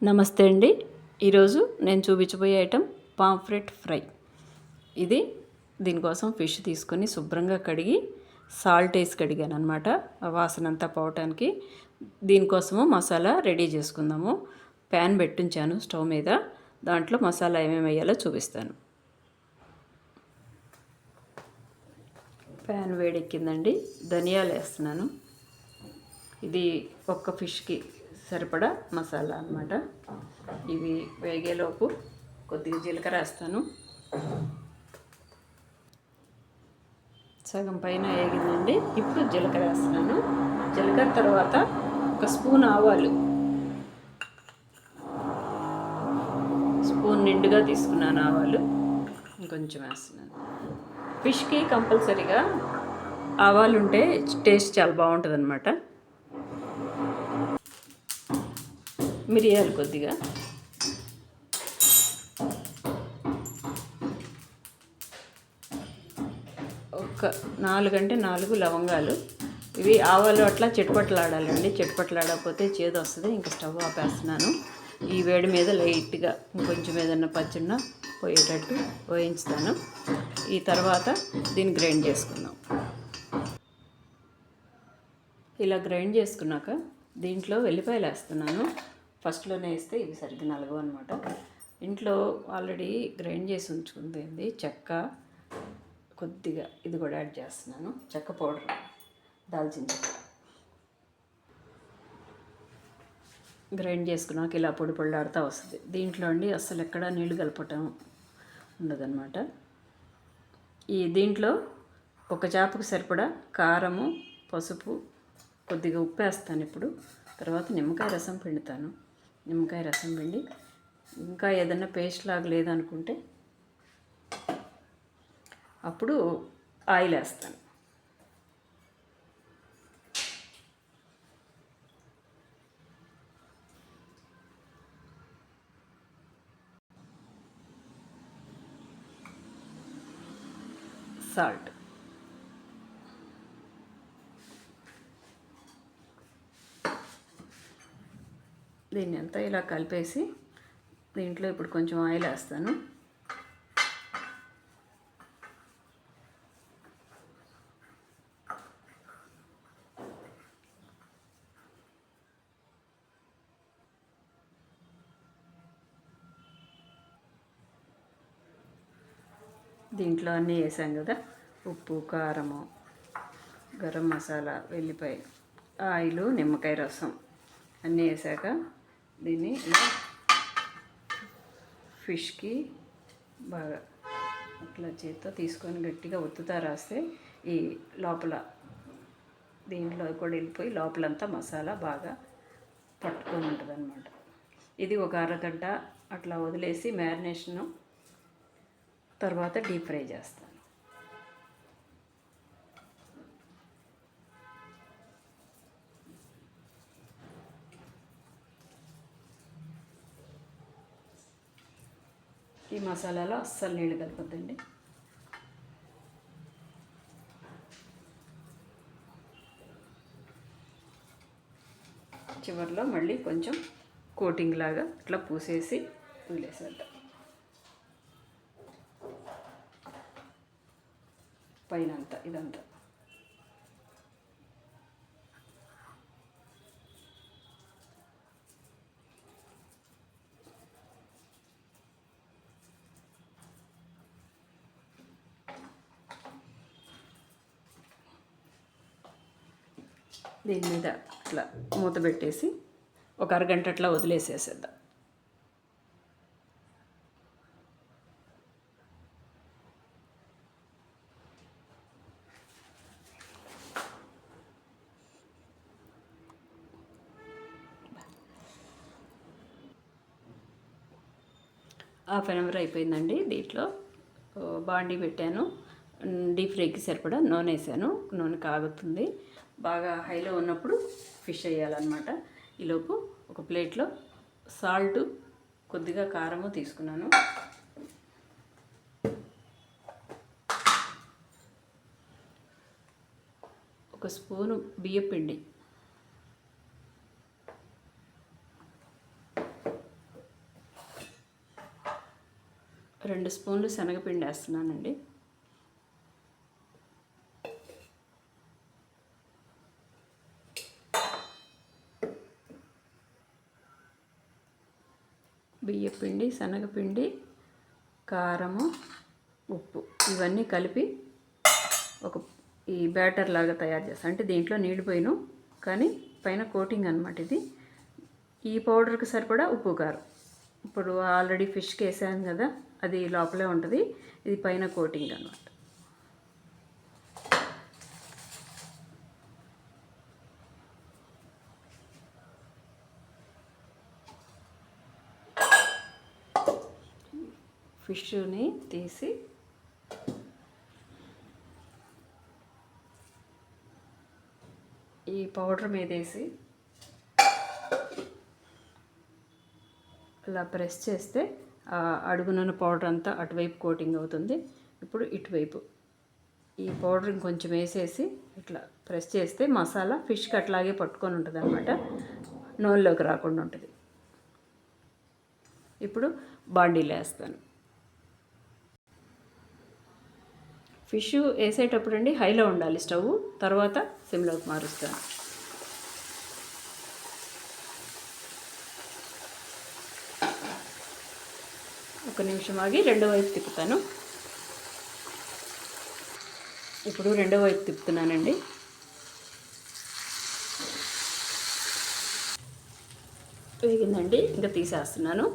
నమస్తే అండి. ఈరోజు నేను చూపించబోయే ఐటెం పాంఫ్రెట్ ఫ్రై. దీనికోసం ఫిష్ తీసుకొని శుభ్రంగా కడిగి సాల్ట్ వేసి కడిగాను అనమాట, ఆ వాసన అంతా పోవటానికి. దీనికోసము మసాలా రెడీ చేసుకుందాము. ప్యాన్ పెట్టించాను స్టవ్ మీద, దాంట్లో మసాలా ఏమేమి వేయాలో చూపిస్తాను. ప్యాన్ వేడెక్కిందండి, ధనియాలు వేస్తున్నాను. ఇది ఒక్క ఫిష్కి సరిపడా మసాలా అన్నమాట. ఇవి వేగేలోపు కొద్దిగా జీలకర్ర వేస్తాను. సగం పైన వేగిందండి, ఇప్పుడు జీలకర్ర వేస్తున్నాను. జీలకర్ర తర్వాత ఒక స్పూన్ ఆవాలు, స్పూన్ నిండుగా తీసుకున్నాను ఆవాలు, ఇంకొంచెం వేస్తున్నాను. ఫిష్కి కంపల్సరీగా ఆవాలు ఉంటే టేస్ట్ చాలా బాగుంటుంది అన్నమాట. మిరియాలు కొద్దిగా, ఒక 4 లవంగాలు. ఇవి ఆవాలు అట్లా చిటపట్లాడాలండి, చిటపట్లాడకపోతే చేదు వస్తుంది. ఇంకా స్టవ్ ఆపేస్తున్నాను. ఈ వేడి మీద లైట్గా ఇంకొంచెం ఏదన్నా పచ్చడిన పోయేటట్టు వేయించుతాను. ఈ తర్వాత దీన్ని గ్రైండ్ చేసుకుందాం. ఇలా గ్రైండ్ చేసుకున్నాక దీంట్లో వెల్లిపాయలు వేస్తున్నాను. ఫస్ట్లోనే వేస్తే ఇవి సరిగ్గా నలగవు అనమాట. ఇంట్లో ఆల్రెడీ గ్రైండ్ చేసి ఉంచుకుంది చెక్క, కొద్దిగా ఇది కూడా యాడ్ చేస్తున్నాను. చెక్క పౌడర్, దాల్చిన చెక్క. గ్రైండ్ చేసుకున్నాక ఇలా పొడి పొడిలాడుతూ వస్తుంది. దీంట్లో అండి అస్సలు ఎక్కడా నీళ్లు కలపటం ఉండదన్నమాట. దీంట్లో ఒక చేపకు సరిపడా కారము, పసుపు, కొద్దిగా ఉప్పు వేస్తాను ఇప్పుడు. తర్వాత నిమ్మకాయ రసం పిండుతాను. నిమ్మకాయ రసం పిండి ఇంకా ఏదన్నా పేస్ట్ లాగా లేదనుకుంటే అప్పుడు ఆయిల్ వేస్తాను. సాల్ట్, దీన్ని అంతా ఇలా కలిపేసి దీంట్లో ఇప్పుడు కొంచెం ఆయిల్ వేస్తాను. దీంట్లో అన్నీ వేసాం కదా, ఉప్పు, కారము, గరం మసాలా, వెల్లిపాయ, ఆయిలు, నిమ్మకాయ రసం అన్నీ వేసాక దీన్ని ఇలా ఫిష్కి బాగా అట్లా చేత్తో తీసుకొని గట్టిగా ఒత్తుతా రాస్తే ఈ లోపల దీంట్లో కూడా వెళ్ళిపోయి లోపలంతా మసాలా బాగా పట్టుకొని ఉంటుంది అన్నమాట. ఇది ఒక అరగంట అట్లా వదిలేసి మ్యారినేషను తర్వాత డీప్ ఫ్రై చేస్తాను. ఈ మసాలాలో అస్సలు నీళ్ళు కలపొద్దండి. చివరిలో మళ్ళీ కొంచెం కోటింగ్ లాగా అట్లా పూసేసి వదిలేసేద్దాం. పైన అంతా ఇదంతా దీని మీద అట్లా మూత పెట్టేసి ఒక అరగంట అట్లా వదిలేసేసేద్దాం. హాఫ్ అన్ అవర్ అయిపోయిందండి. దీంట్లో బాండీ పెట్టాను, డీప్ ఫ్రైకి సరిపడా నూనె వేసాను. నూనె కాగుతుంది, బాగా హైలో ఉన్నప్పుడు ఫిష్ వేయాలన్నమాట. ఈలోపు ఒక ప్లేట్లో సాల్ట్, కొద్దిగా కారము తీసుకున్నాను. ఒక స్పూను బియ్యపిండి, 2 స్పూన్లు శనగపిండి వేస్తున్నానండి. బియ్యపిండి, శనగపిండి, కారము, ఉప్పు ఇవన్నీ కలిపి ఈ బ్యాటర్ లాగా తయారు చేస్తాను. అంటే దీంట్లో నీళ్ళు పోయిను, కానీ పైన కోటింగ్ అనమాట ఇది. ఈ పౌడర్కి సరిపడా ఉప్పు, కారం. ఇప్పుడు ఆల్రెడీ ఫిష్కి వేసాను కదా, అది లోపలే ఉంటుంది. ఇది పైన కోటింగ్ అనమాట. ఫిష్ని తీసి ఈ పౌడర్ మీద వేసి అలా ప్రెస్ చేస్తే అడుగునున్న పౌడర్ అంతా అటువైపు కోటింగ్ అవుతుంది. ఇప్పుడు ఇటువైపు ఈ పౌడర్ ఇంకొంచెం వేసేసి ఇట్లా ప్రెస్ చేస్తే మసాలా ఫిష్కి అట్లాగే పట్టుకొని ఉంటుంది అనమాట, నోల్లోకి రాకుండా ఉంటుంది. ఇప్పుడు బాండీలో వేస్తాను. ఫిష్ వేసేటప్పుడు అండి హైలో ఉండాలి స్టవ్, తర్వాత సిమ్లోకి మారుస్తాను. ఒక నిమిషం ఆగి రెండో వైపు తిప్పుతాను. ఇప్పుడు రెండో వైపు తిప్పుతున్నానండి. వేగిందండి, ఇంకా తీసేస్తున్నాను.